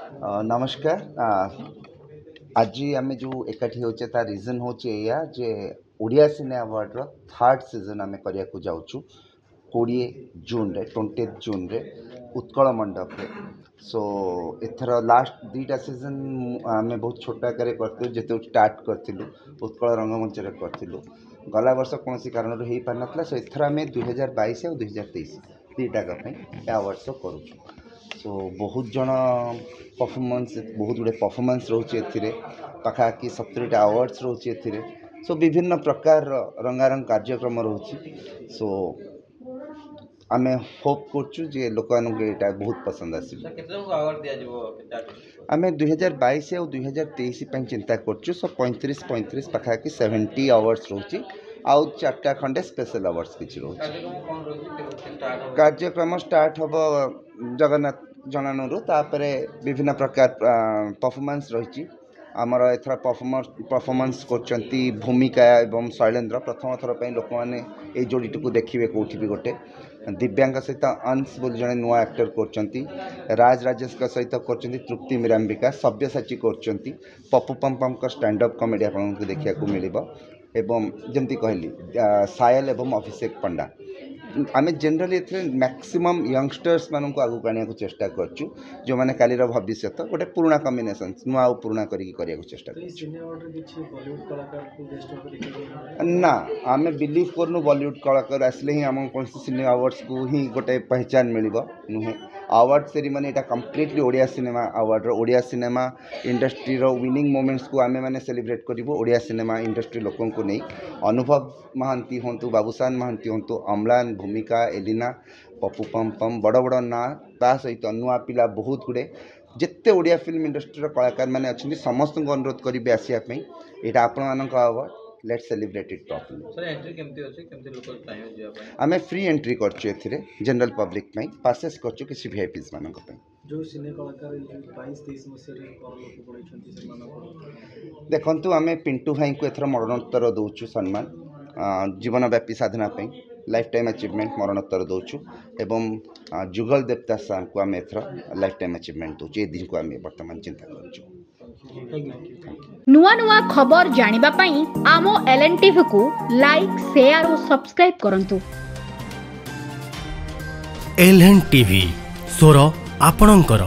नमस्कार। आज आम जो एकाठी होचे तार रीजन होचे या जे ओडिया सिने अवार्ड रो थर्ड सीजन आम करिया को जाउछु 20 जून रे 20 जून रे उत्कल मंडप रे। सो एथर लास्ट दुईटा सीजन आम बहुत छोटा आकार करते जेते स्टार्ट करथिलु उत्कल रंगमंच रे करथिलु। गला वर्ष कौन कारण हो पार नथला। सो एथर आम 2022 और 2023 दुईटा अवार्ड सो करूछु। सो बहुत जन परफॉर्मेंस बहुत गुड़े परफॉर्मेंस रोचे पाखापाखि 70टा अवार्ड्स रोचे। सो विभिन्न प्रकार रंगारंग कार्यक्रम रोचे। सो आम होप करचु जे लोक यहाँ बहुत पसंद आस। आम 2022 और 2023 चिंता करचु। सो 35 पाखापाखि 70 अवार्ड्स रोचे आउ 4टा खंडे स्पेशल अवार्ड्स किसी रोचे। कार्यक्रम स्टार्ट हम जगन्नाथ जनानू तापरे विभिन्न प्रकार परफॉर्मेंस रही। आमर एथर परफॉर्मेंस करचंती भूमिका एवं शैलेंद्र प्रथम थर पे लोक मैंने ये जोड़ी को देखिए कौटी भी गोटे दिव्यांग सहित अंश बोली जड़े नुआ एक्टर करचंती। राज राजेश सहित करचंती तृप्ति मीरांबिका सब्यसाची करचंती। पप्पू पम्पम का स्टैंड अप कॉमेडी आपको देखा मिलिबो एवं जमती कहली सायल एवं अभिषेक पंडा। आम जनरली मैक्सिमम यंगस्टर्स मान को आगू आने को चेष्टा करचु जो माने काली भविष्य गोटे पुराना कॉम्बिनेशन नुआ पुराना करिया चेष्टा ना। आम बिलीव करनु बॉलीवुड कलाकार आसले ही आम कौन सिनेमा अवार्ड्स को ही गोटे पहचान मिलिबो नुहे। अवार्ड सेरेमनी एटा completely Odia cinema award Odia cinema industry रो विनिंग मोमेंट्स को आमे माने सेलिब्रेट करिवो ओडिया सिनेमा इंडस्ट्री लोकन को नहीं। अनुभव महांती होंतु बाबूसान महांती होंतु अम्लान भूमिका एलिना पप्पू पम्पम बड़ बड़ ना ता सहित नुआ पिला बहुत गुड़े जिते ओडिया फिल्म इंडस्ट्री कलाकार मैंने अच्छा समस्त को अनुरोध करेंगे आसापी। यहाँ आपण मान award let celebrate it properly. आम फ्री एंट्री करचु एथिरे जनरल पब्लिक में पासेस करचु किसी वीआईपीज मान जो सिने कलाकार 22-23 मसीह देखंतु आम पिंटू भाई को एथर मरणोत्तर दौचु सम्मान जीवनव्यापी साधना लाइफ टाइम अचीवमेंट मरणोत्तर दौचु एवं जुगल देवता साहब को आम एथर लाइफ टाइम अचीवमेंट दौचु। ये दिन को आम वर्तमान चिंता करूँ। नुआ नुआ खबर जानिबा पई आमो एलएनटीवी को लाइक शेयर और सब्सक्राइब करंतु। एलएनटीवी स्वर आपणंकर।